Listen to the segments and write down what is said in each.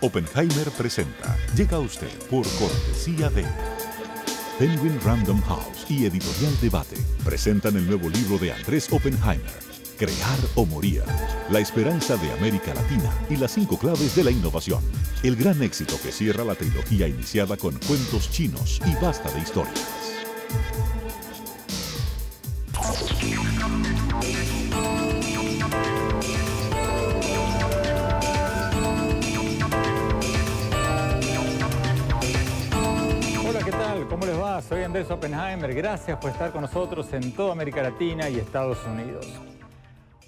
Oppenheimer presenta. Llega a usted por cortesía de Penguin Random House y Editorial Debate. Presentan el nuevo libro de Andrés Oppenheimer, Crear o Morir. La esperanza de América Latina y las 5 claves de la innovación. El gran éxito que cierra la trilogía iniciada con Cuentos Chinos y Basta de Historias. ¿Cómo les va? Soy Andrés Oppenheimer. Gracias por estar con nosotros en toda América Latina y Estados Unidos.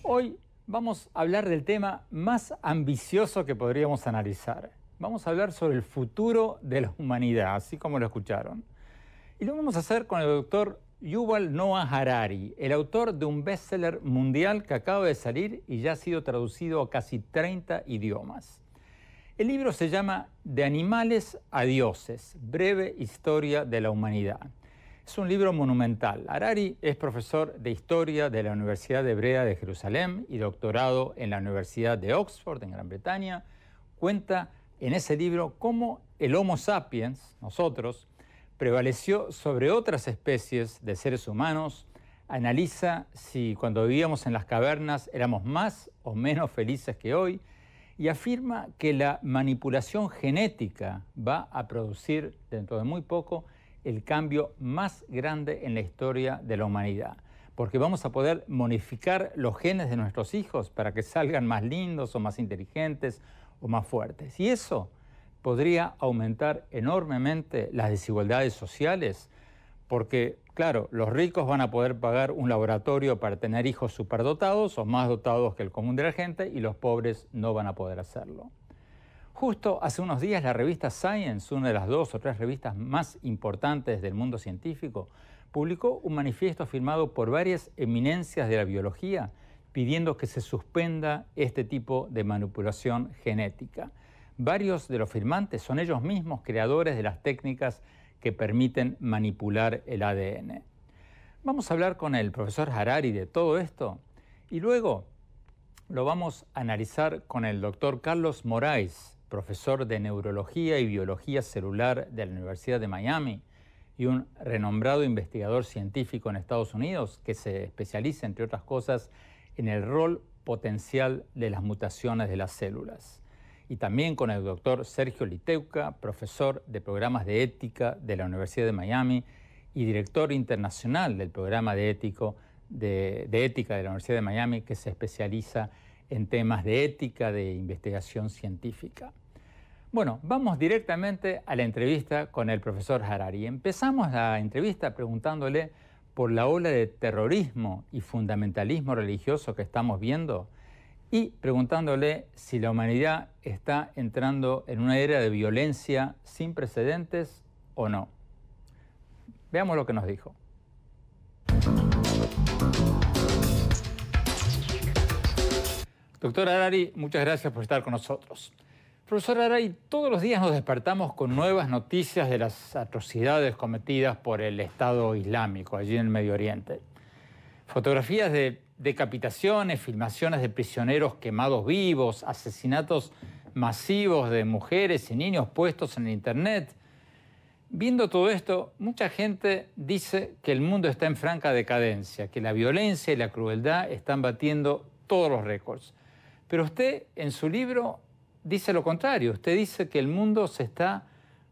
Hoy vamos a hablar del tema más ambicioso que podríamos analizar. Vamos a hablar sobre el futuro de la humanidad, así como lo escucharon. Y lo vamos a hacer con el doctor Yuval Noah Harari, el autor de un bestseller mundial que acaba de salir y ya ha sido traducido a casi 30 idiomas. El libro se llama De animales a dioses, breve historia de la humanidad. Es un libro monumental. Harari es profesor de historia de la Universidad Hebrea de Jerusalén y doctorado en la Universidad de Oxford, en Gran Bretaña. Cuenta en ese libro cómo el Homo sapiens, nosotros, prevaleció sobre otras especies de seres humanos. Analiza si cuando vivíamos en las cavernas éramos más o menos felices que hoy. Y afirma que la manipulación genética va a producir dentro de muy poco el cambio más grande en la historia de la humanidad. Porque vamos a poder modificar los genes de nuestros hijos para que salgan más lindos o más inteligentes o más fuertes. Y eso podría aumentar enormemente las desigualdades sociales porque, claro, los ricos van a poder pagar un laboratorio para tener hijos superdotados o más dotados que el común de la gente y los pobres no van a poder hacerlo. Justo hace unos días la revista Science, una de las 2 o 3 revistas más importantes del mundo científico, publicó un manifiesto firmado por varias eminencias de la biología pidiendo que se suspenda este tipo de manipulación genética. Varios de los firmantes son ellos mismos creadores de las técnicas que permiten manipular el ADN. Vamos a hablar con el profesor Harari de todo esto y luego lo vamos a analizar con el doctor Carlos Moraes, profesor de Neurología y Biología Celular de la Universidad de Miami y un renombrado investigador científico en Estados Unidos que se especializa, entre otras cosas, en el rol potencial de las mutaciones de las células. Y también con el doctor Sergio Liteuka, profesor de programas de ética de la Universidad de Miami y director internacional del programa de ética de la Universidad de Miami, que se especializa en temas de ética de investigación científica. Bueno, vamos directamente a la entrevista con el profesor Harari. Empezamos la entrevista preguntándole por la ola de terrorismo y fundamentalismo religioso que estamos viendo y preguntándole si la humanidad está entrando en una era de violencia sin precedentes o no. Veamos lo que nos dijo. Doctor Harari, muchas gracias por estar con nosotros. Profesor Harari, todos los días nos despertamos con nuevas noticias de las atrocidades cometidas por el Estado Islámico allí en el Medio Oriente. Fotografías de decapitaciones, filmaciones de prisioneros quemados vivos, asesinatos masivos de mujeres y niños puestos en Internet. Viendo todo esto, mucha gente dice que el mundo está en franca decadencia, que la violencia y la crueldad están batiendo todos los récords. Pero usted, en su libro, dice lo contrario. Usted dice que el mundo se está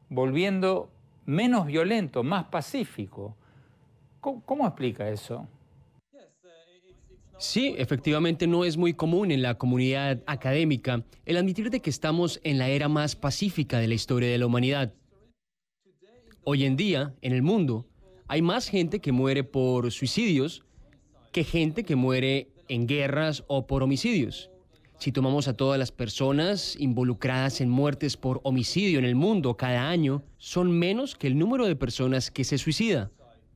volviendo menos violento, más pacífico. ¿Cómo explica eso? Sí, efectivamente no es muy común en la comunidad académica el admitir de que estamos en la era más pacífica de la historia de la humanidad. Hoy en día, en el mundo, hay más gente que muere por suicidios que gente que muere en guerras o por homicidios. Si tomamos a todas las personas involucradas en muertes por homicidio en el mundo cada año, son menos que el número de personas que se suicida.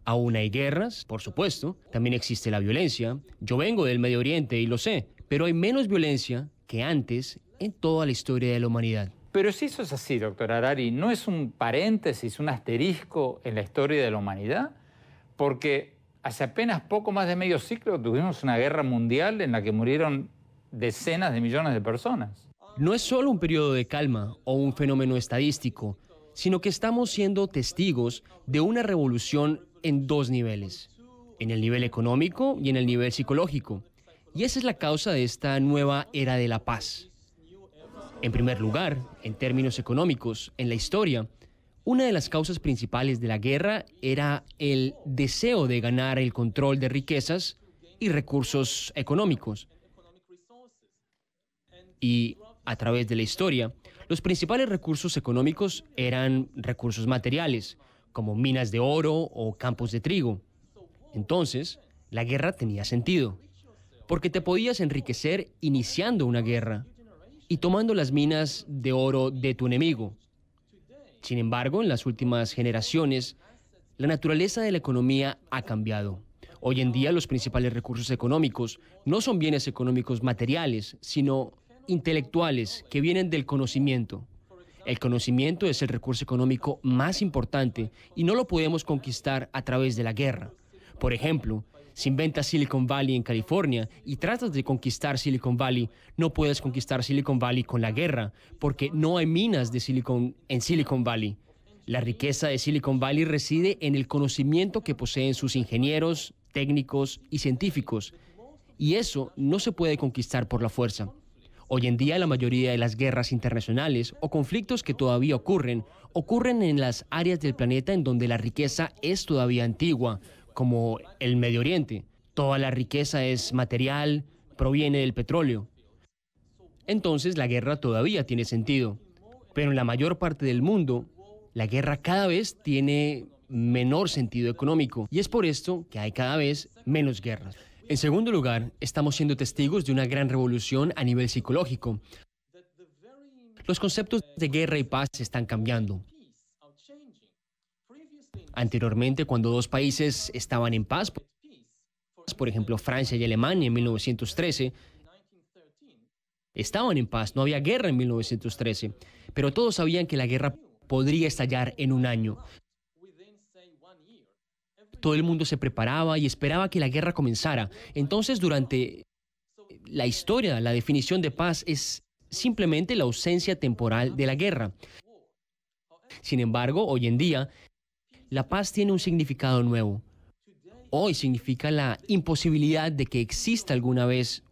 Aún hay guerras, por supuesto, también existe la violencia. Yo vengo del Medio Oriente y lo sé, pero hay menos violencia que antes en toda la historia de la humanidad. Pero si eso es así, doctor Harari, ¿no es un paréntesis, un asterisco en la historia de la humanidad? Porque hace apenas poco más de medio siglo tuvimos una guerra mundial en la que murieron decenas de millones de personas. No es solo un periodo de calma o un fenómeno estadístico, sino que estamos siendo testigos de una revolución en dos niveles, en el nivel económico y en el nivel psicológico. Y esa es la causa de esta nueva era de la paz. En primer lugar, en términos económicos, en la historia, una de las causas principales de la guerra era el deseo de ganar el control de riquezas y recursos económicos. Y a través de la historia, los principales recursos económicos eran recursos materiales, como minas de oro o campos de trigo. Entonces, la guerra tenía sentido, porque te podías enriquecer iniciando una guerra y tomando las minas de oro de tu enemigo. Sin embargo, en las últimas generaciones, la naturaleza de la economía ha cambiado. Hoy en día, los principales recursos económicos no son bienes económicos materiales, sino intelectuales que vienen del conocimiento. El conocimiento es el recurso económico más importante y no lo podemos conquistar a través de la guerra. Por ejemplo, si inventas Silicon Valley en California y tratas de conquistar Silicon Valley, no puedes conquistar Silicon Valley con la guerra, porque no hay minas de silicon en Silicon Valley. La riqueza de Silicon Valley reside en el conocimiento que poseen sus ingenieros, técnicos y científicos, y eso no se puede conquistar por la fuerza. Hoy en día la mayoría de las guerras internacionales o conflictos que todavía ocurren en las áreas del planeta en donde la riqueza es todavía antigua, como el Medio Oriente. Toda la riqueza es material, proviene del petróleo. Entonces la guerra todavía tiene sentido, pero en la mayor parte del mundo, la guerra cada vez tiene menor sentido económico y es por esto que hay cada vez menos guerras. En segundo lugar, estamos siendo testigos de una gran revolución a nivel psicológico. Los conceptos de guerra y paz están cambiando. Anteriormente, cuando dos países estaban en paz, por ejemplo, Francia y Alemania en 1913, estaban en paz, no había guerra en 1913, pero todos sabían que la guerra podría estallar en un año. Todo el mundo se preparaba y esperaba que la guerra comenzara. Entonces, durante la historia, la definición de paz es simplemente la ausencia temporal de la guerra. Sin embargo, hoy en día, la paz tiene un significado nuevo. Hoy significa la imposibilidad de que exista alguna vez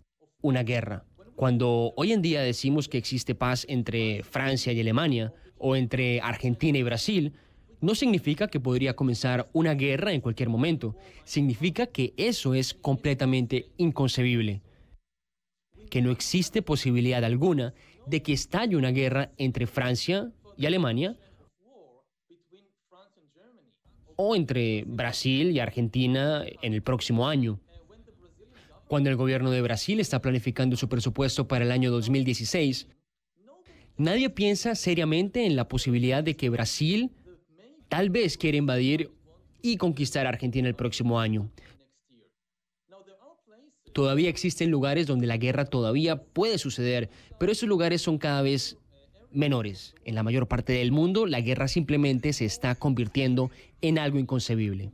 una guerra. Cuando hoy en día decimos que existe paz entre Francia y Alemania o entre Argentina y Brasil, no significa que podría comenzar una guerra en cualquier momento. Significa que eso es completamente inconcebible. Que no existe posibilidad alguna de que estalle una guerra entre Francia y Alemania o entre Brasil y Argentina en el próximo año. Cuando el gobierno de Brasil está planificando su presupuesto para el año 2016, nadie piensa seriamente en la posibilidad de que Brasil tal vez quiera invadir y conquistar a Argentina el próximo año. Todavía existen lugares donde la guerra todavía puede suceder, pero esos lugares son cada vez menores. En la mayor parte del mundo, la guerra simplemente se está convirtiendo en algo inconcebible.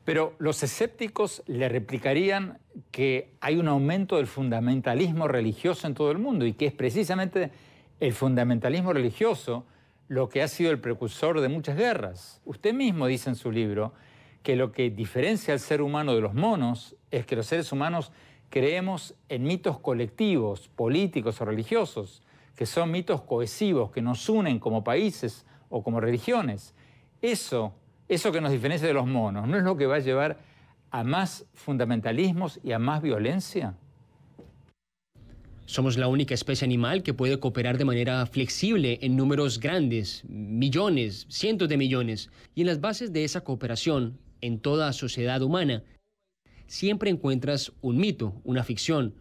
Pero los escépticos le replicarían que hay un aumento del fundamentalismo religioso en todo el mundo y que es precisamente el fundamentalismo religioso lo que ha sido el precursor de muchas guerras. Usted mismo dice en su libro que lo que diferencia al ser humano de los monos es que los seres humanos creemos en mitos colectivos, políticos o religiosos, que son mitos cohesivos, que nos unen como países o como religiones. Eso que nos diferencia de los monos, ¿no es lo que va a llevar a más fundamentalismos y a más violencia? Somos la única especie animal que puede cooperar de manera flexible en números grandes, millones, cientos de millones. Y en las bases de esa cooperación, en toda sociedad humana, siempre encuentras un mito, una ficción.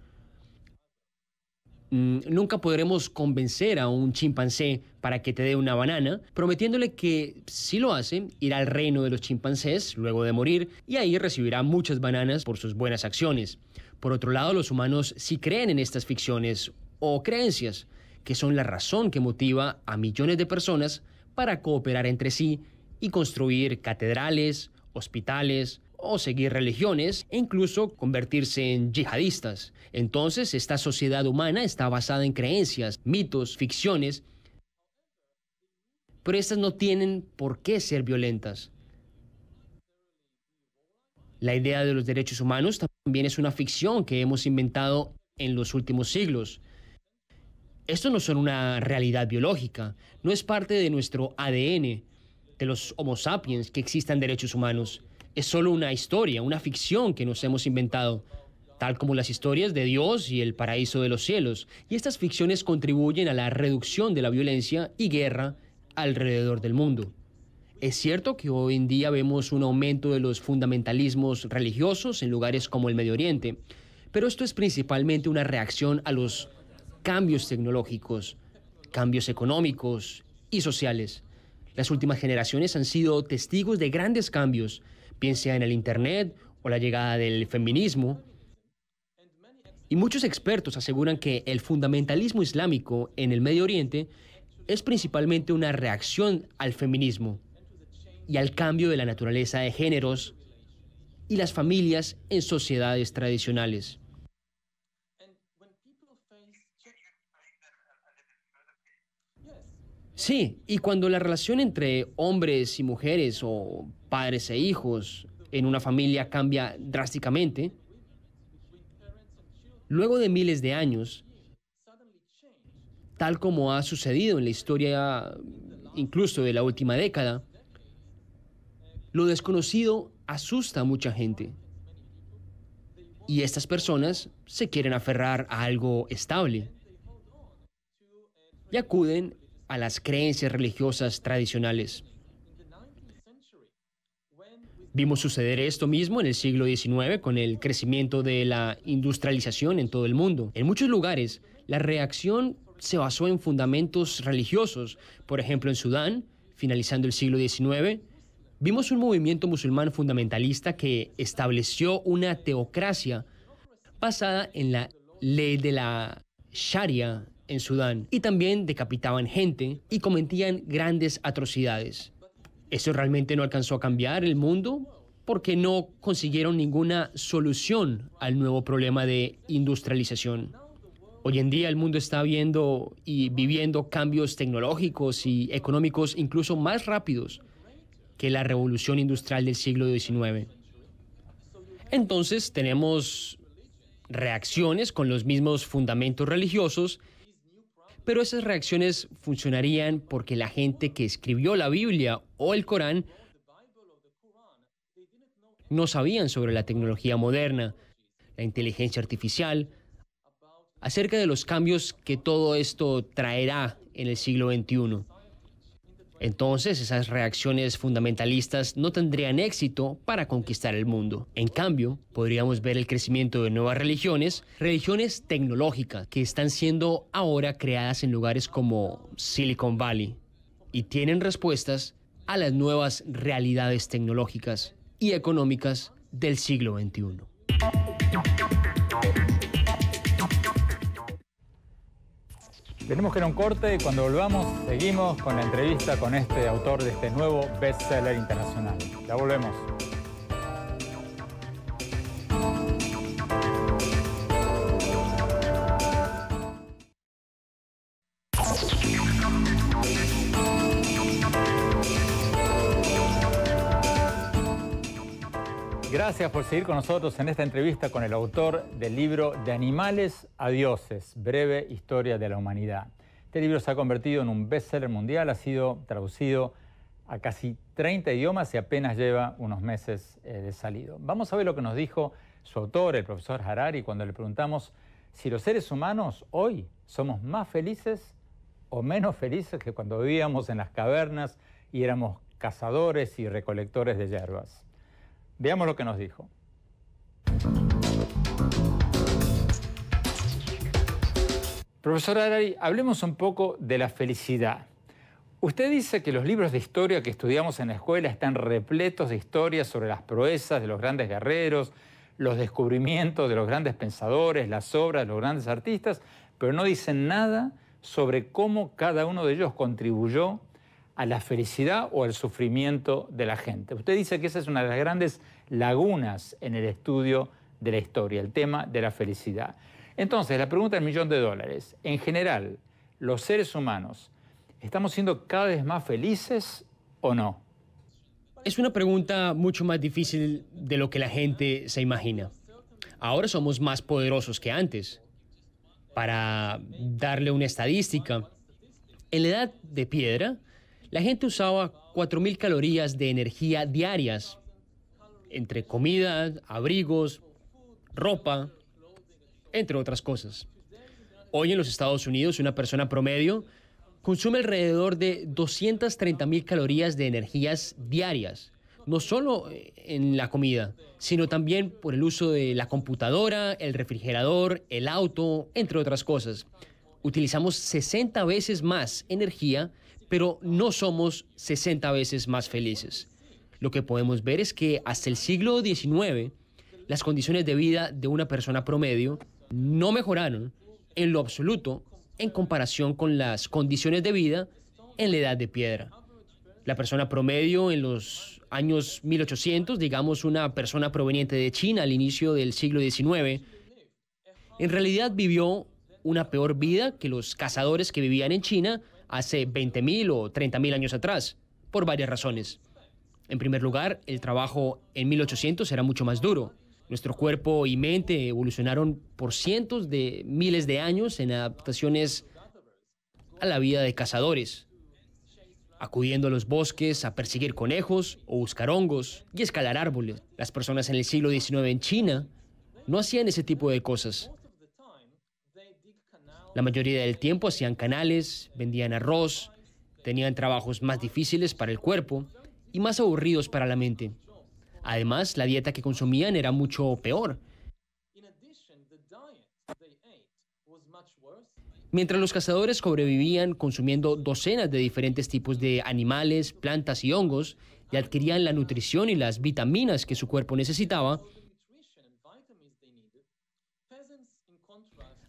Nunca podremos convencer a un chimpancé para que te dé una banana, prometiéndole que si lo hace, irá al reino de los chimpancés luego de morir y ahí recibirá muchas bananas por sus buenas acciones. Por otro lado, los humanos sí creen en estas ficciones o creencias, que son la razón que motiva a millones de personas para cooperar entre sí y construir catedrales, hospitales o seguir religiones e incluso convertirse en yihadistas. Entonces, esta sociedad humana está basada en creencias, mitos, ficciones, pero estas no tienen por qué ser violentas. La idea de los derechos humanos también es una ficción que hemos inventado en los últimos siglos. Estos no son una realidad biológica, no es parte de nuestro ADN, de los Homo sapiens, que existan derechos humanos. Es solo una historia, una ficción que nos hemos inventado, tal como las historias de Dios y el paraíso de los cielos. Y estas ficciones contribuyen a la reducción de la violencia y guerra alrededor del mundo. Es cierto que hoy en día vemos un aumento de los fundamentalismos religiosos en lugares como el Medio Oriente, pero esto es principalmente una reacción a los cambios tecnológicos, cambios económicos y sociales. Las últimas generaciones han sido testigos de grandes cambios, bien sea en el Internet o la llegada del feminismo. Y muchos expertos aseguran que el fundamentalismo islámico en el Medio Oriente es principalmente una reacción al feminismo y al cambio de la naturaleza de géneros y las familias en sociedades tradicionales. Sí, y cuando la relación entre hombres y mujeres o padres e hijos en una familia cambia drásticamente, luego de miles de años, tal como ha sucedido en la historia incluso de la última década, lo desconocido asusta a mucha gente. Y estas personas se quieren aferrar a algo estable y acuden a las creencias religiosas tradicionales. Vimos suceder esto mismo en el siglo XIX con el crecimiento de la industrialización en todo el mundo. En muchos lugares, la reacción se basó en fundamentos religiosos. Por ejemplo, en Sudán, finalizando el siglo XIX, vimos un movimiento musulmán fundamentalista que estableció una teocracia basada en la ley de la Sharia en Sudán, y también decapitaban gente y cometían grandes atrocidades. Eso realmente no alcanzó a cambiar el mundo porque no consiguieron ninguna solución al nuevo problema de industrialización. Hoy en día el mundo está viendo y viviendo cambios tecnológicos y económicos incluso más rápidos que la revolución industrial del siglo XIX. Entonces tenemos reacciones con los mismos fundamentos religiosos, pero esas reacciones funcionarían porque la gente que escribió la Biblia o el Corán no sabían sobre la tecnología moderna, la inteligencia artificial, acerca de los cambios que todo esto traerá en el siglo XXI. Entonces, esas reacciones fundamentalistas no tendrían éxito para conquistar el mundo. En cambio, podríamos ver el crecimiento de nuevas religiones, religiones tecnológicas, que están siendo ahora creadas en lugares como Silicon Valley y tienen respuestas a las nuevas realidades tecnológicas y económicas del siglo XXI. Tenemos que ir a un corte y cuando volvamos seguimos con la entrevista con este autor de este nuevo bestseller internacional. Ya volvemos. Gracias por seguir con nosotros en esta entrevista con el autor del libro De animales a dioses, breve historia de la humanidad. Este libro se ha convertido en un bestseller mundial, ha sido traducido a casi 30 idiomas y apenas lleva unos meses de salido. Vamos a ver lo que nos dijo su autor, el profesor Harari, cuando le preguntamos si los seres humanos hoy somos más felices o menos felices que cuando vivíamos en las cavernas y éramos cazadores y recolectores de hierbas. Veamos lo que nos dijo. Profesor Harari, hablemos un poco de la felicidad. Usted dice que los libros de historia que estudiamos en la escuela están repletos de historias sobre las proezas de los grandes guerreros, los descubrimientos de los grandes pensadores, las obras de los grandes artistas, pero no dicen nada sobre cómo cada uno de ellos contribuyó a la felicidad o al sufrimiento de la gente. Usted dice que esa es una de las grandes lagunas en el estudio de la historia, el tema de la felicidad. Entonces, la pregunta del $1.000.000. En general, ¿los seres humanos estamos siendo cada vez más felices o no? Es una pregunta mucho más difícil de lo que la gente se imagina. Ahora somos más poderosos que antes. Para darle una estadística, en la Edad de Piedra, la gente usaba 4.000 calorías de energía diarias, entre comida, abrigos, ropa, entre otras cosas. Hoy en los Estados Unidos, una persona promedio consume alrededor de 230.000 calorías de energías diarias, no solo en la comida, sino también por el uso de la computadora, el refrigerador, el auto, entre otras cosas. Utilizamos 60 veces más energía, pero no somos 60 veces más felices. Lo que podemos ver es que hasta el siglo XIX, las condiciones de vida de una persona promedio no mejoraron en lo absoluto en comparación con las condiciones de vida en la Edad de Piedra. La persona promedio en los años 1800, digamos una persona proveniente de China al inicio del siglo XIX, en realidad vivió una peor vida que los cazadores que vivían en China hace 20.000 o 30.000 años atrás, por varias razones. En primer lugar, el trabajo en 1800 era mucho más duro. Nuestro cuerpo y mente evolucionaron por cientos de miles de años en adaptaciones a la vida de cazadores, acudiendo a los bosques a perseguir conejos o buscar hongos y escalar árboles. Las personas en el siglo XIX en China no hacían ese tipo de cosas. La mayoría del tiempo hacían canales, vendían arroz, tenían trabajos más difíciles para el cuerpo y más aburridos para la mente. Además, la dieta que consumían era mucho peor. Mientras los cazadores sobrevivían consumiendo docenas de diferentes tipos de animales, plantas y hongos, y adquirían la nutrición y las vitaminas que su cuerpo necesitaba,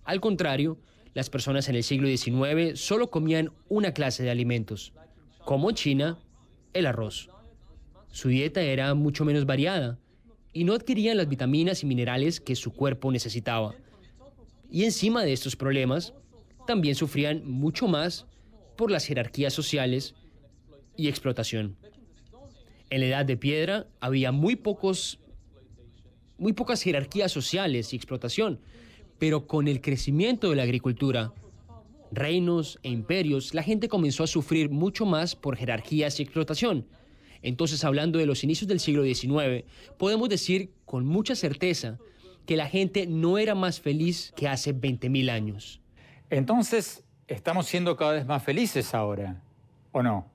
al contrario, las personas en el siglo XIX solo comían una clase de alimentos, como en China, el arroz. Su dieta era mucho menos variada y no adquirían las vitaminas y minerales que su cuerpo necesitaba. Y encima de estos problemas, también sufrían mucho más por las jerarquías sociales y explotación. En la Edad de Piedra había muy pocas jerarquías sociales y explotación, pero con el crecimiento de la agricultura, reinos e imperios, la gente comenzó a sufrir mucho más por jerarquías y explotación. Entonces, hablando de los inicios del siglo XIX, podemos decir con mucha certeza que la gente no era más feliz que hace 20.000 años. Entonces, ¿estamos siendo cada vez más felices ahora, o no?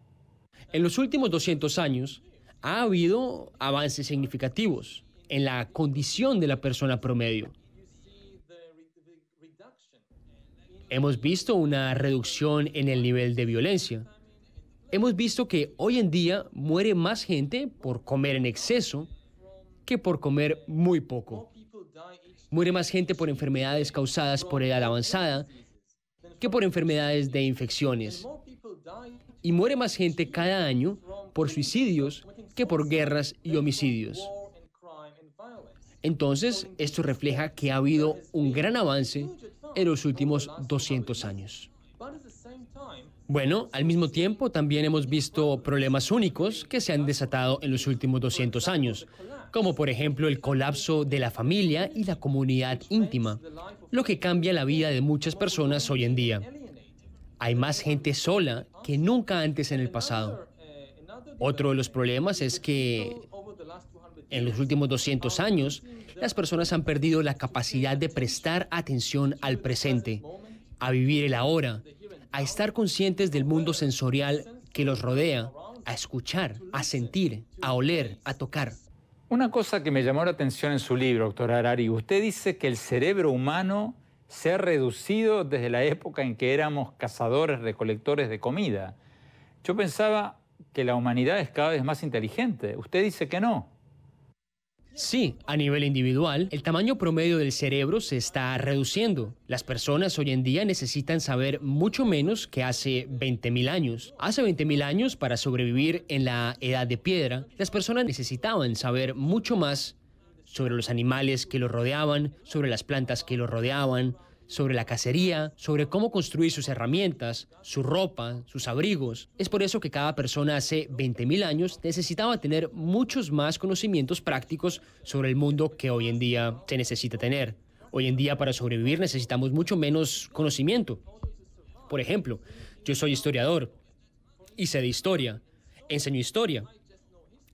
En los últimos 200 años, ha habido avances significativos en la condición de la persona promedio. Hemos visto una reducción en el nivel de violencia. Hemos visto que hoy en día muere más gente por comer en exceso que por comer muy poco. Muere más gente por enfermedades causadas por edad avanzada que por enfermedades de infecciones. Y muere más gente cada año por suicidios que por guerras y homicidios. Entonces, esto refleja que ha habido un gran avance en los últimos 200 años. Bueno, al mismo tiempo también hemos visto problemas únicos que se han desatado en los últimos 200 años, como por ejemplo el colapso de la familia y la comunidad íntima, lo que cambia la vida de muchas personas hoy en día. Hay más gente sola que nunca antes en el pasado. Otro de los problemas es que en los últimos 200 años, las personas han perdido la capacidad de prestar atención al presente, a vivir el ahora, a estar conscientes del mundo sensorial que los rodea, a escuchar, a sentir, a oler, a tocar. Una cosa que me llamó la atención en su libro, doctor Harari, usted dice que el cerebro humano se ha reducido desde la época en que éramos cazadores, recolectores de comida. Yo pensaba que la humanidad es cada vez más inteligente. Usted dice que no. Sí, a nivel individual, el tamaño promedio del cerebro se está reduciendo. Las personas hoy en día necesitan saber mucho menos que hace 20.000 años. Hace 20.000 años, para sobrevivir en la edad de piedra, las personas necesitaban saber mucho más sobre los animales que los rodeaban, sobre las plantas que los rodeaban, sobre la cacería, sobre cómo construir sus herramientas, su ropa, sus abrigos. Es por eso que cada persona hace 20.000 años necesitaba tener muchos más conocimientos prácticos sobre el mundo que hoy en día se necesita tener. Hoy en día, para sobrevivir, necesitamos mucho menos conocimiento. Por ejemplo, yo soy historiador y sé de historia, enseño historia,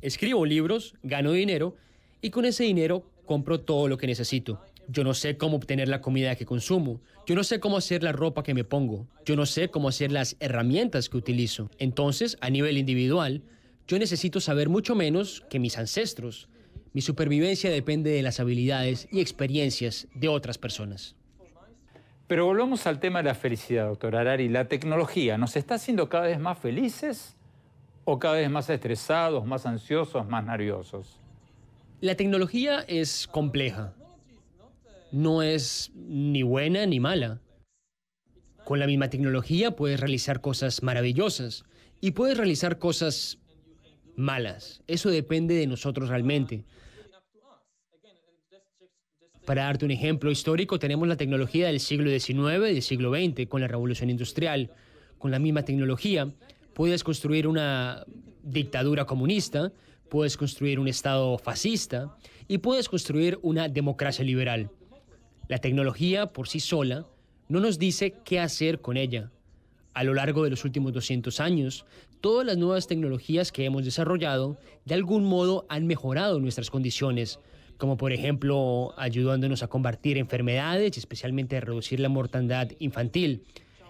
escribo libros, gano dinero y con ese dinero compro todo lo que necesito. Yo no sé cómo obtener la comida que consumo. Yo no sé cómo hacer la ropa que me pongo. Yo no sé cómo hacer las herramientas que utilizo. Entonces, a nivel individual, yo necesito saber mucho menos que mis ancestros. Mi supervivencia depende de las habilidades y experiencias de otras personas. Pero volvamos al tema de la felicidad, doctor Harari. ¿La tecnología nos está haciendo cada vez más felices o cada vez más estresados, más ansiosos, más nerviosos? La tecnología es compleja. No es ni buena ni mala. Con la misma tecnología puedes realizar cosas maravillosas y puedes realizar cosas malas. Eso depende de nosotros realmente. Para darte un ejemplo histórico, tenemos la tecnología del siglo XIX y del siglo XX con la Revolución Industrial. Con la misma tecnología puedes construir una dictadura comunista, puedes construir un Estado fascista y puedes construir una democracia liberal. La tecnología por sí sola no nos dice qué hacer con ella. A lo largo de los últimos 200 años, todas las nuevas tecnologías que hemos desarrollado de algún modo han mejorado nuestras condiciones, como por ejemplo ayudándonos a combatir enfermedades y especialmente a reducir la mortandad infantil.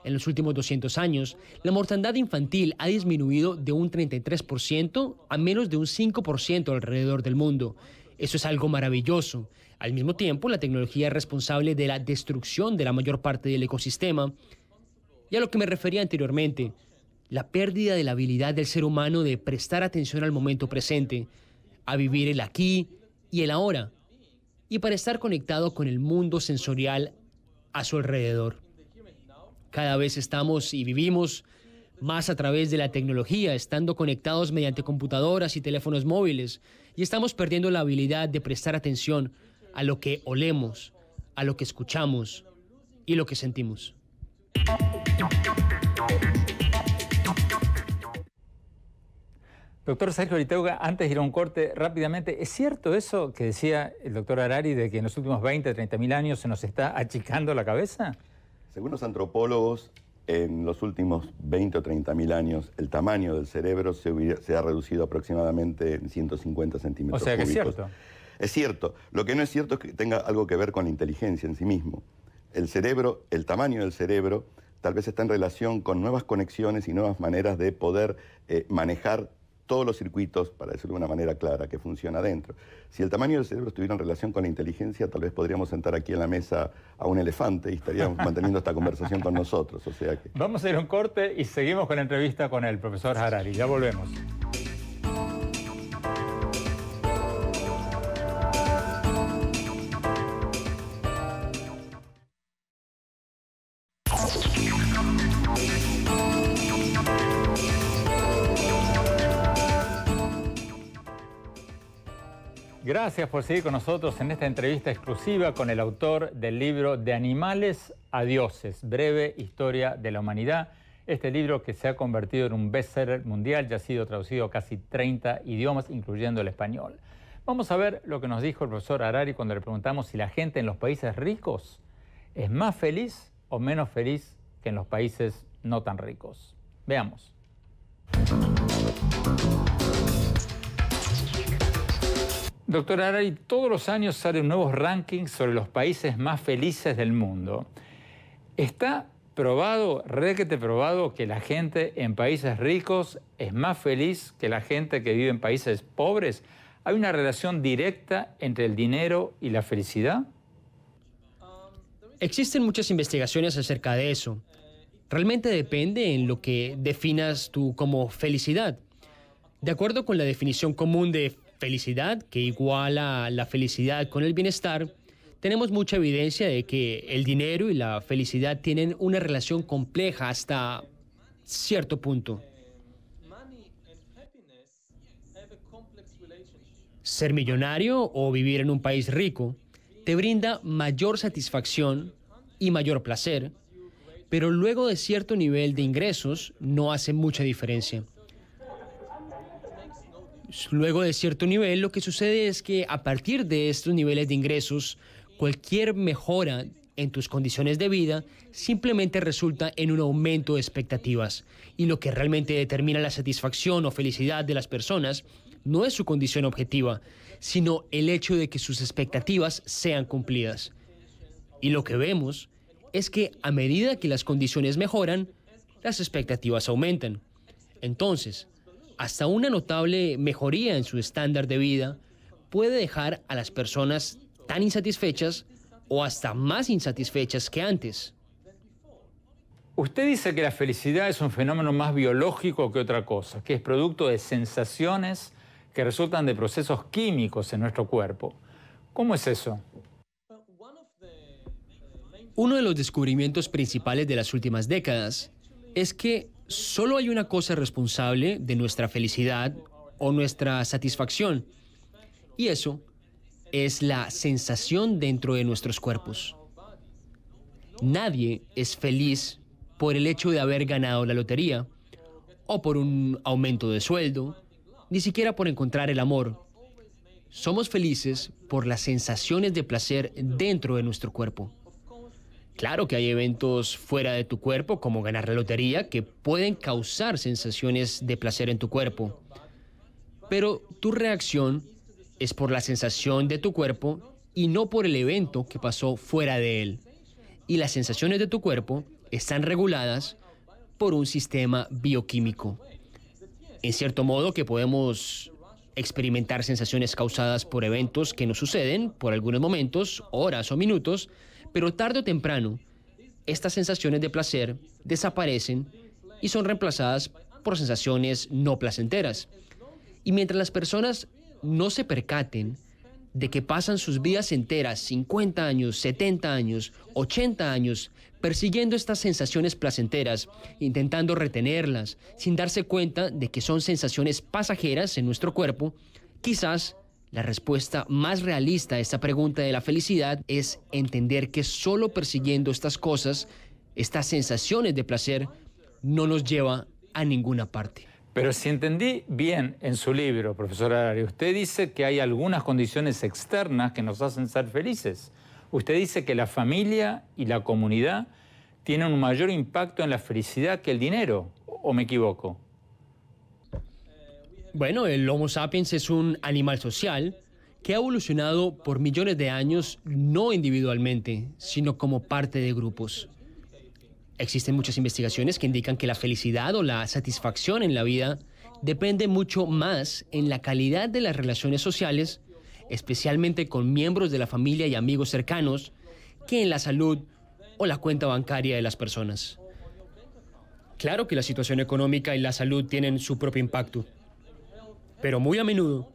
En los últimos 200 años, la mortandad infantil ha disminuido de un 33% a menos de un 5% alrededor del mundo. Eso es algo maravilloso. Al mismo tiempo, la tecnología es responsable de la destrucción de la mayor parte del ecosistema. Y a lo que me refería anteriormente, la pérdida de la habilidad del ser humano de prestar atención al momento presente, a vivir el aquí y el ahora, y para estar conectado con el mundo sensorial a su alrededor. Cada vez estamos y vivimos más a través de la tecnología, estando conectados mediante computadoras y teléfonos móviles, y estamos perdiendo la habilidad de prestar atención a lo que olemos, a lo que escuchamos y lo que sentimos. Doctor Sergio Liteuga, antes de ir a un corte, rápidamente, ¿es cierto eso que decía el doctor Harari de que en los últimos 20, 30.000 años se nos está achicando la cabeza? Según los antropólogos, en los últimos 20 o 30.000 años, el tamaño del cerebro se ha reducido aproximadamente en 150 centímetros cúbicos. O sea que cúbicos. es cierto. Es cierto. Lo que no es cierto es que tenga algo que ver con la inteligencia en sí mismo. El cerebro, el tamaño del cerebro, tal vez está en relación con nuevas conexiones y nuevas maneras de poder manejar todos los circuitos, para decirlo de una manera clara, que funciona adentro. Si el tamaño del cerebro estuviera en relación con la inteligencia, tal vez podríamos sentar aquí en la mesa a un elefante y estaríamos manteniendo esta conversación con nosotros. O sea que... Vamos a ir a un corte y seguimos con la entrevista con el profesor Harari. Ya volvemos. Gracias por seguir con nosotros en esta entrevista exclusiva con el autor del libro De animales a dioses, breve historia de la humanidad. Este libro que se ha convertido en un bestseller mundial, ya ha sido traducido a casi 30 idiomas, incluyendo el español. Vamos a ver lo que nos dijo el profesor Harari cuando le preguntamos si la gente en los países ricos es más feliz o menos feliz que en los países no tan ricos. Veamos. Doctor Harari, todos los años salen nuevos rankings sobre los países más felices del mundo. ¿Está probado, requete probado, que la gente en países ricos es más feliz que la gente que vive en países pobres? ¿Hay una relación directa entre el dinero y la felicidad? Existen muchas investigaciones acerca de eso. Realmente depende en lo que definas tú como felicidad. De acuerdo con la definición común de felicidad, que iguala la felicidad con el bienestar, tenemos mucha evidencia de que el dinero y la felicidad tienen una relación compleja hasta cierto punto. Ser millonario o vivir en un país rico te brinda mayor satisfacción y mayor placer, pero luego de cierto nivel de ingresos no hace mucha diferencia. Luego de cierto nivel, lo que sucede es que a partir de estos niveles de ingresos, cualquier mejora en tus condiciones de vida simplemente resulta en un aumento de expectativas. Y lo que realmente determina la satisfacción o felicidad de las personas no es su condición objetiva, sino el hecho de que sus expectativas sean cumplidas. Y lo que vemos es que a medida que las condiciones mejoran, las expectativas aumentan. Entonces, hasta una notable mejoría en su estándar de vida puede dejar a las personas tan insatisfechas o hasta más insatisfechas que antes. Usted dice que la felicidad es un fenómeno más biológico que otra cosa, que es producto de sensaciones que resultan de procesos químicos en nuestro cuerpo. ¿Cómo es eso? Uno de los descubrimientos principales de las últimas décadas es que solo hay una cosa responsable de nuestra felicidad o nuestra satisfacción, y eso es la sensación dentro de nuestros cuerpos. Nadie es feliz por el hecho de haber ganado la lotería, o por un aumento de sueldo, ni siquiera por encontrar el amor. Somos felices por las sensaciones de placer dentro de nuestro cuerpo. Claro que hay eventos fuera de tu cuerpo, como ganar la lotería, que pueden causar sensaciones de placer en tu cuerpo. Pero tu reacción es por la sensación de tu cuerpo y no por el evento que pasó fuera de él. Y las sensaciones de tu cuerpo están reguladas por un sistema bioquímico. En cierto modo que podemos experimentar sensaciones causadas por eventos que nos suceden por algunos momentos, horas o minutos, pero tarde o temprano, estas sensaciones de placer desaparecen y son reemplazadas por sensaciones no placenteras. Y mientras las personas no se percaten de que pasan sus vidas enteras, 50 años, 70 años, 80 años, persiguiendo estas sensaciones placenteras, intentando retenerlas, sin darse cuenta de que son sensaciones pasajeras en nuestro cuerpo, quizás la respuesta más realista a esta pregunta de la felicidad es entender que solo persiguiendo estas cosas, estas sensaciones de placer, no nos lleva a ninguna parte. Pero si entendí bien en su libro, profesor Harari, usted dice que hay algunas condiciones externas que nos hacen ser felices. Usted dice que la familia y la comunidad tienen un mayor impacto en la felicidad que el dinero, ¿o me equivoco? Bueno, el Homo sapiens es un animal social que ha evolucionado por millones de años no individualmente, sino como parte de grupos. Existen muchas investigaciones que indican que la felicidad o la satisfacción en la vida depende mucho más en la calidad de las relaciones sociales, especialmente con miembros de la familia y amigos cercanos, que en la salud o la cuenta bancaria de las personas. Claro que la situación económica y la salud tienen su propio impacto, pero muy a menudo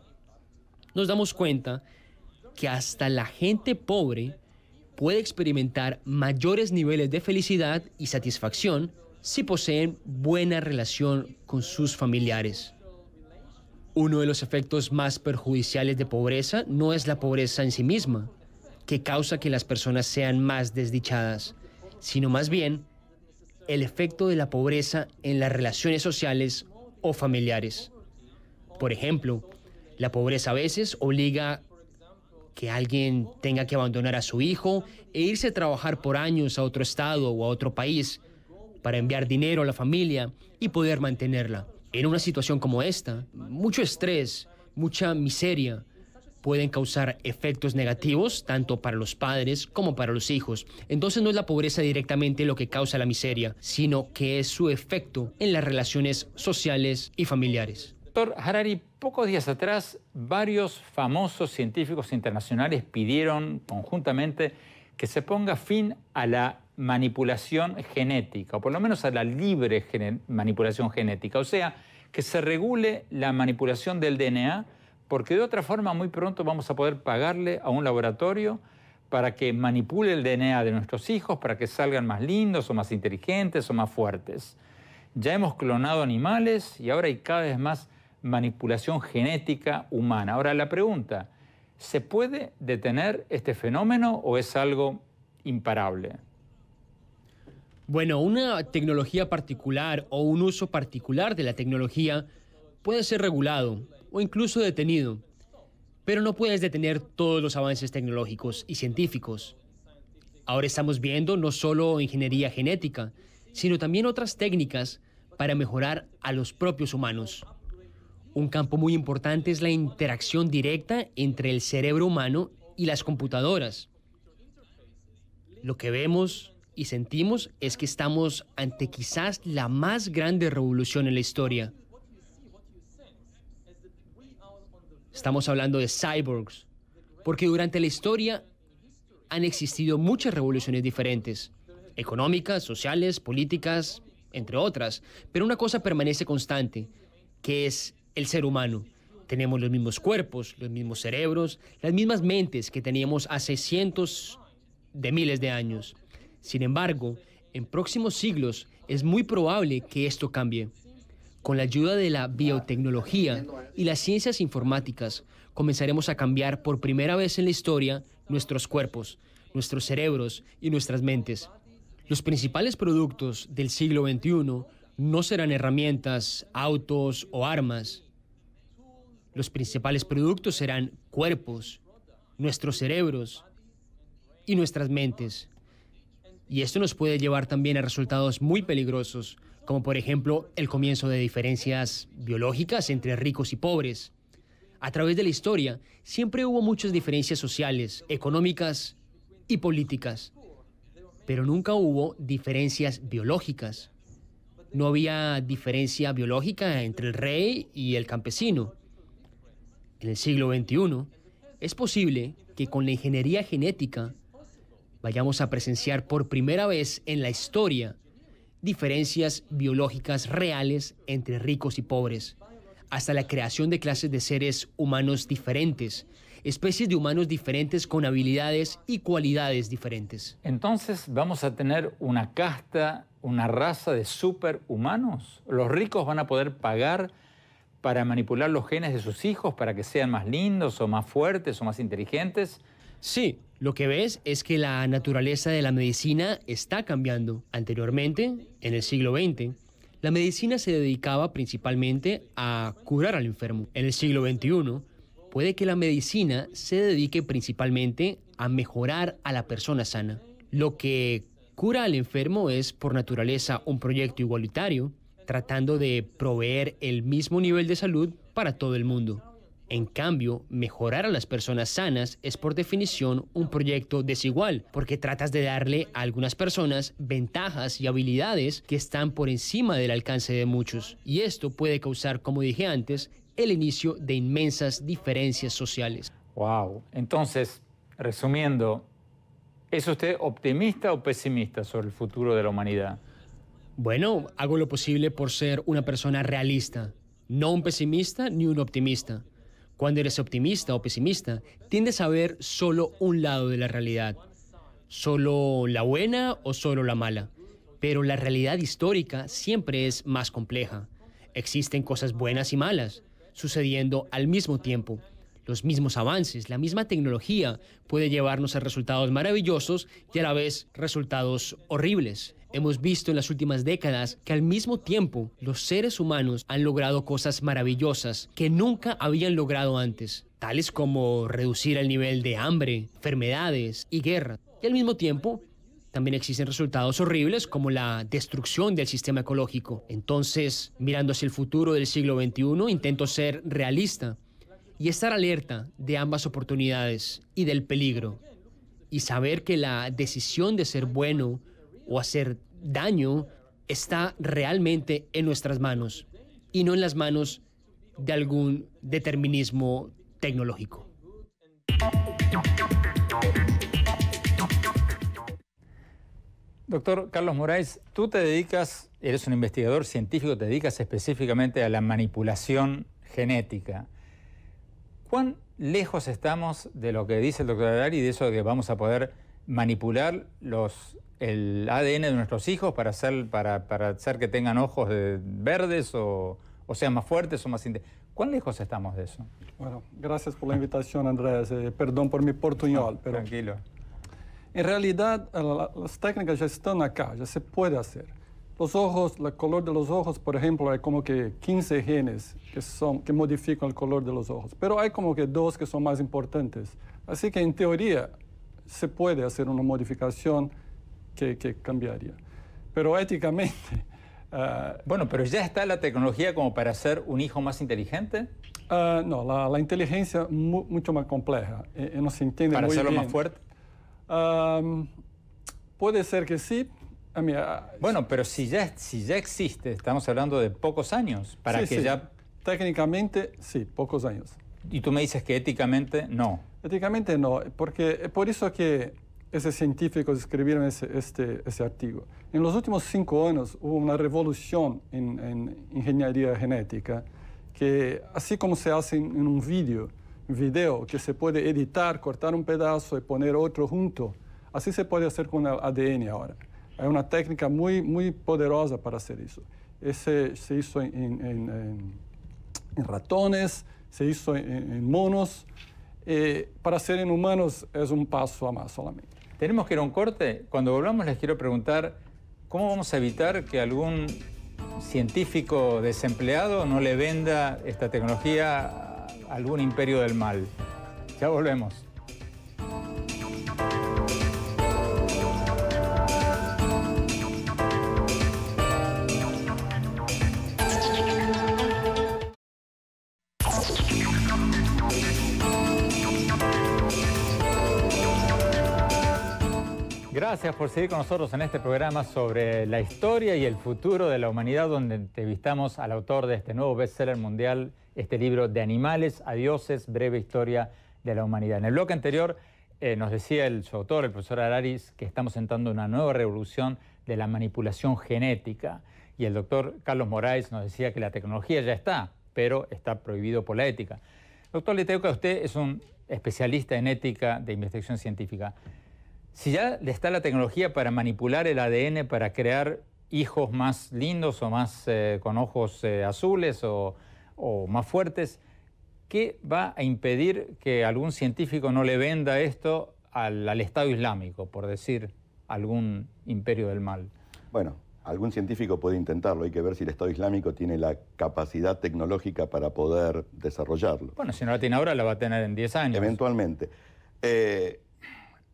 nos damos cuenta que hasta la gente pobre puede experimentar mayores niveles de felicidad y satisfacción si poseen buena relación con sus familiares. Uno de los efectos más perjudiciales de pobreza no es la pobreza en sí misma, que causa que las personas sean más desdichadas, sino más bien el efecto de la pobreza en las relaciones sociales o familiares. Por ejemplo, la pobreza a veces obliga a que alguien tenga que abandonar a su hijo e irse a trabajar por años a otro estado o a otro país para enviar dinero a la familia y poder mantenerla. En una situación como esta, mucho estrés, mucha miseria pueden causar efectos negativos tanto para los padres como para los hijos. Entonces no es la pobreza directamente lo que causa la miseria, sino que es su efecto en las relaciones sociales y familiares. Doctor Harari, pocos días atrás, varios famosos científicos internacionales pidieron conjuntamente que se ponga fin a la manipulación genética, o por lo menos a la libre manipulación genética, o sea, que se regule la manipulación del DNA Porque de otra forma muy pronto vamos a poder pagarle a un laboratorio para que manipule el DNA de nuestros hijos, para que salgan más lindos o más inteligentes o más fuertes. Ya hemos clonado animales y ahora hay cada vez más manipulación genética humana. Ahora la pregunta, ¿se puede detener este fenómeno o es algo imparable? Bueno, una tecnología particular o un uso particular de la tecnología puede ser regulado o incluso detenido, pero no puedes detener todos los avances tecnológicos y científicos. Ahora estamos viendo no solo ingeniería genética, sino también otras técnicas para mejorar a los propios humanos. Un campo muy importante es la interacción directa entre el cerebro humano y las computadoras. Lo que vemos y sentimos es que estamos ante quizás la más grande revolución en la historia. Estamos hablando de cyborgs, porque durante la historia han existido muchas revoluciones diferentes, económicas, sociales, políticas, entre otras, pero una cosa permanece constante, que es el ser humano. Tenemos los mismos cuerpos, los mismos cerebros, las mismas mentes que teníamos hace cientos de miles de años. Sin embargo, en próximos siglos es muy probable que esto cambie. Con la ayuda de la biotecnología y las ciencias informáticas, comenzaremos a cambiar por primera vez en la historia nuestros cuerpos, nuestros cerebros y nuestras mentes. Los principales productos del siglo XXI no serán herramientas, autos o armas. Los principales productos serán cuerpos, nuestros cerebros y nuestras mentes. Y esto nos puede llevar también a resultados muy peligrosos, como por ejemplo el comienzo de diferencias biológicas entre ricos y pobres. A través de la historia siempre hubo muchas diferencias sociales, económicas y políticas, pero nunca hubo diferencias biológicas. No había diferencia biológica entre el rey y el campesino. En el siglo XXI es posible que con la ingeniería genética vayamos a presenciar por primera vez en la historia diferencias biológicas reales entre ricos y pobres, hasta la creación de clases de seres humanos diferentes, especies de humanos diferentes con habilidades y cualidades diferentes. Entonces, ¿vamos a tener una casta, una raza de superhumanos? ¿Los ricos van a poder pagar para manipular los genes de sus hijos para que sean más lindos o más fuertes o más inteligentes? Sí, lo que ves es que la naturaleza de la medicina está cambiando. Anteriormente, en el siglo XX, la medicina se dedicaba principalmente a curar al enfermo. En el siglo XXI, puede que la medicina se dedique principalmente a mejorar a la persona sana. Lo que cura al enfermo es, por naturaleza, un proyecto igualitario, tratando de proveer el mismo nivel de salud para todo el mundo. En cambio, mejorar a las personas sanas es por definición un proyecto desigual, porque tratas de darle a algunas personas ventajas y habilidades que están por encima del alcance de muchos. Y esto puede causar, como dije antes, el inicio de inmensas diferencias sociales. Wow. Entonces, resumiendo, ¿es usted optimista o pesimista sobre el futuro de la humanidad? Bueno, hago lo posible por ser una persona realista, no un pesimista ni un optimista. Cuando eres optimista o pesimista, tiendes a ver solo un lado de la realidad, solo la buena o solo la mala. Pero la realidad histórica siempre es más compleja. Existen cosas buenas y malas, sucediendo al mismo tiempo. Los mismos avances, la misma tecnología puede llevarnos a resultados maravillosos y a la vez resultados horribles. Hemos visto en las últimas décadas que al mismo tiempo los seres humanos han logrado cosas maravillosas que nunca habían logrado antes, tales como reducir el nivel de hambre, enfermedades y guerra. Y al mismo tiempo también existen resultados horribles como la destrucción del sistema ecológico. Entonces, mirando hacia el futuro del siglo XXI, intento ser realista y estar alerta de ambas oportunidades y del peligro. Y saber que la decisión de ser bueno o hacer daño está realmente en nuestras manos y no en las manos de algún determinismo tecnológico. Doctor Carlos Moraes, tú eres un investigador científico, te dedicas específicamente a la manipulación genética. ¿Cuán lejos estamos de lo que dice el doctor Harari, de eso de que vamos a poder manipular el ADN de nuestros hijos para hacer que tengan ojos verdes o sean más fuertes o más inteligentes? ¿Cuán lejos estamos de eso? Bueno, gracias por la invitación, Andrés. Perdón por mi portuñol, pero... Tranquilo. En realidad, las técnicas ya están acá, ya se puede hacer. Los ojos, el color de los ojos, por ejemplo, hay como que 15 genes que modifican el color de los ojos, pero hay como que 2 que son más importantes. Así que en teoría se puede hacer una modificación que cambiaría. Pero éticamente... Bueno, pero ¿ya está la tecnología como para hacer un hijo más inteligente? No, la inteligencia es mucho más compleja. No se entiende ¿Para muy hacerlo bien. más fuerte? Puede ser que sí. Bueno, pero si ya existe, estamos hablando de pocos años, para sí, que sí. ya... Técnicamente, sí, pocos años. Y tú me dices que éticamente no. Éticamente no, porque es por eso que esos científicos escribieron ese artículo. En los últimos 5 años hubo una revolución en ingeniería genética, que así como se hace en un video, que se puede editar, cortar un pedazo y poner otro junto, así se puede hacer con el ADN ahora. Hay una técnica muy, muy poderosa para hacer eso. Se hizo en ratones, se hizo en monos. Para hacer en humanos es un paso a más solamente. Tenemos que ir a un corte. Cuando volvamos les quiero preguntar cómo vamos a evitar que algún científico desempleado no le venda esta tecnología a algún imperio del mal. Ya volvemos. Gracias por seguir con nosotros en este programa sobre la historia y el futuro de la humanidad, donde entrevistamos al autor de este nuevo bestseller mundial, este libro De animales a dioses, breve historia de la humanidad. En el bloque anterior nos decía su autor, el profesor Harari, que estamos entrando en una nueva revolución de la manipulación genética. Y el doctor Carlos Moraes nos decía que la tecnología ya está, pero está prohibido por la ética. Doctor Leteuca, usted es un especialista en ética de investigación científica. Si ya está la tecnología para manipular el ADN, para crear hijos más lindos o más con ojos azules o más fuertes, ¿qué va a impedir que algún científico no le venda esto al Estado Islámico, por decir algún imperio del mal? Bueno, algún científico puede intentarlo. Hay que ver si el Estado Islámico tiene la capacidad tecnológica para poder desarrollarlo. Bueno, si no la tiene ahora, la va a tener en 10 años. Eventualmente.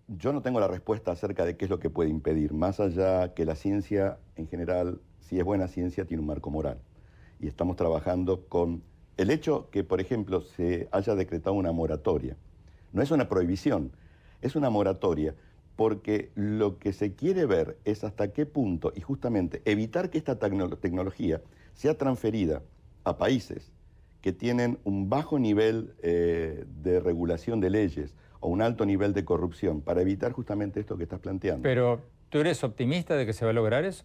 Yo no tengo la respuesta acerca de qué es lo que puede impedir, más allá que la ciencia en general, si es buena ciencia, tiene un marco moral. Y estamos trabajando con el hecho que, por ejemplo, se haya decretado una moratoria. No es una prohibición, es una moratoria, porque lo que se quiere ver es hasta qué punto, y justamente evitar que esta tecnología sea transferida a países que tienen un bajo nivel de regulación de leyes, o un alto nivel de corrupción, para evitar justamente esto que estás planteando. Pero, ¿tú eres optimista de que se va a lograr eso?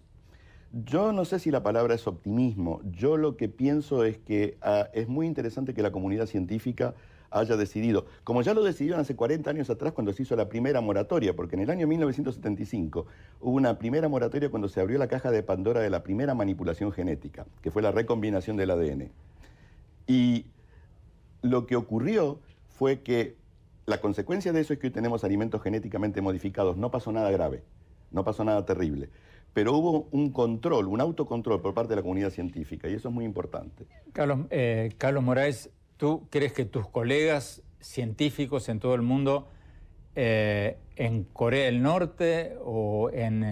Yo no sé si la palabra es optimismo. Yo lo que pienso es que es muy interesante que la comunidad científica haya decidido, como ya lo decidieron hace 40 años atrás cuando se hizo la primera moratoria, porque en el año 1975 hubo una primera moratoria cuando se abrió la caja de Pandora de la primera manipulación genética, que fue la recombinación del ADN. Y lo que ocurrió fue que la consecuencia de eso es que hoy tenemos alimentos genéticamente modificados. No pasó nada grave, no pasó nada terrible, pero hubo un control, un autocontrol por parte de la comunidad científica, y eso es muy importante. Carlos Moraes, ¿tú crees que tus colegas científicos en todo el mundo, en Corea del Norte o en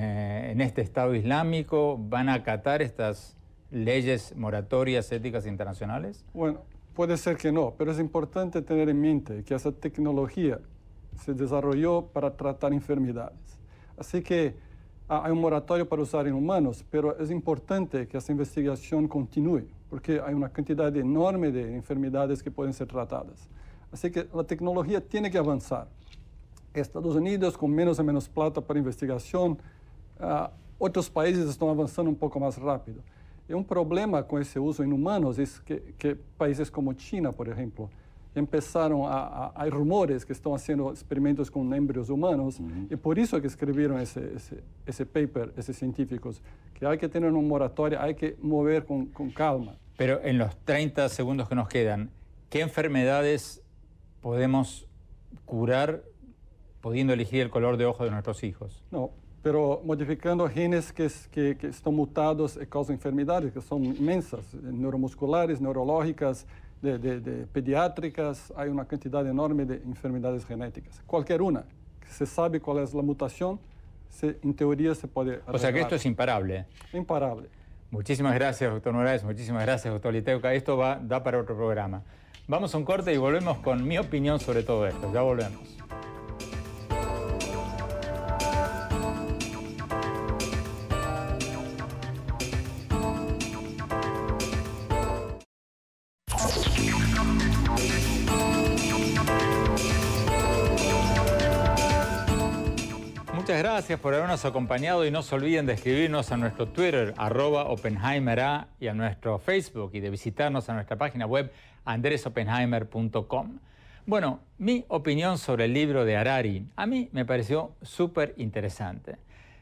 este Estado Islámico, van a acatar estas leyes moratorias éticas internacionales? Bueno, puede ser que no, pero es importante tener en mente que esa tecnología se desarrolló para tratar enfermedades. Así que hay un moratorio para usar en humanos, pero es importante que esa investigación continúe, porque hay una cantidad enorme de enfermedades que pueden ser tratadas. Así que la tecnología tiene que avanzar. Estados Unidos, con menos y menos plata para investigación, otros países están avanzando un poco más rápido. Y un problema con ese uso en humanos es que países como China, por ejemplo, hay rumores que están haciendo experimentos con embrios humanos, y por eso que escribieron ese paper, esos científicos, que hay que tener una moratoria, hay que mover con calma. Pero en los 30 segundos que nos quedan, ¿qué enfermedades podemos curar pudiendo elegir el color de ojos de nuestros hijos? No, pero modificando genes que están mutados y causan enfermedades que son inmensas, neuromusculares, neurológicas, de pediátricas. Hay una cantidad enorme de enfermedades genéticas. Cualquier una, que se sabe cuál es la mutación, en teoría se puede arreglar. O sea que esto es imparable. Imparable. Muchísimas gracias, doctor Moraes. Muchísimas gracias, doctor Liteuka. Esto da para otro programa. Vamos a un corte y volvemos con mi opinión sobre todo esto. Ya volvemos. Muchas gracias por habernos acompañado y no se olviden de escribirnos a nuestro Twitter, @OppenheimerA, y a nuestro Facebook, y de visitarnos a nuestra página web andresoppenheimer.com. Bueno, mi opinión sobre el libro de Harari, a mí me pareció súper interesante.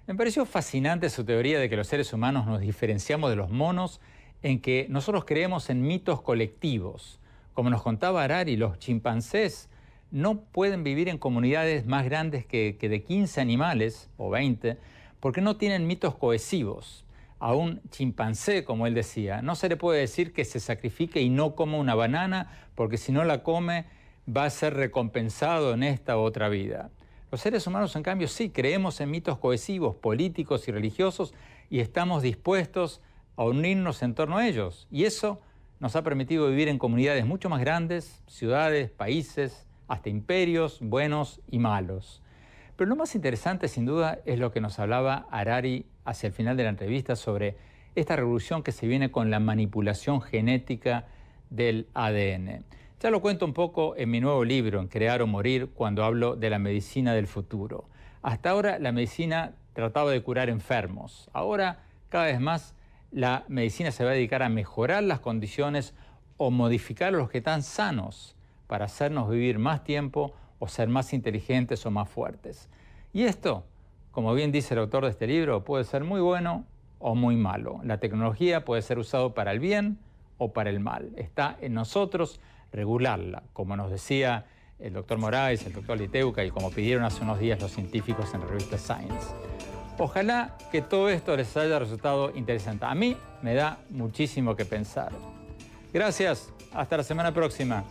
Me pareció fascinante su teoría de que los seres humanos nos diferenciamos de los monos en que nosotros creemos en mitos colectivos. Como nos contaba Harari, los chimpancés no pueden vivir en comunidades más grandes que de 15 animales o 20 porque no tienen mitos cohesivos. A un chimpancé, como él decía, no se le puede decir que se sacrifique y no coma una banana porque si no la come va a ser recompensado en esta u otra vida. Los seres humanos, en cambio, sí creemos en mitos cohesivos, políticos y religiosos y estamos dispuestos a unirnos en torno a ellos. Y eso nos ha permitido vivir en comunidades mucho más grandes, ciudades, países, hasta imperios buenos y malos. Pero lo más interesante, sin duda, es lo que nos hablaba Harari hacia el final de la entrevista sobre esta revolución que se viene con la manipulación genética del ADN. Ya lo cuento un poco en mi nuevo libro, en Crear o Morir, cuando hablo de la medicina del futuro. Hasta ahora la medicina trataba de curar enfermos. Ahora, cada vez más, la medicina se va a dedicar a mejorar las condiciones o modificar a los que están sanos, para hacernos vivir más tiempo o ser más inteligentes o más fuertes. Y esto, como bien dice el autor de este libro, puede ser muy bueno o muy malo. La tecnología puede ser usada para el bien o para el mal. Está en nosotros regularla, como nos decía el doctor Moraes, el doctor Liteuka y como pidieron hace unos días los científicos en la revista Science. Ojalá que todo esto les haya resultado interesante. A mí me da muchísimo que pensar. Gracias, hasta la semana próxima.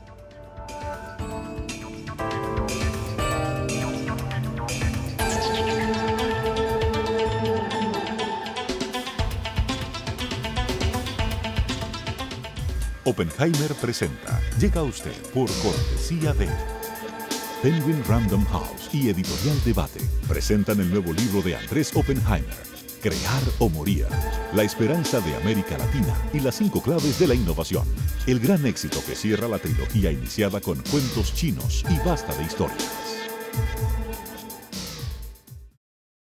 Oppenheimer presenta. Llega a usted por cortesía de Penguin Random House y Editorial Debate. Presentan el nuevo libro de Andrés Oppenheimer, Crear o Morir. La esperanza de América Latina y las 5 claves de la innovación. El gran éxito que cierra la trilogía iniciada con Cuentos chinos y Basta de historia.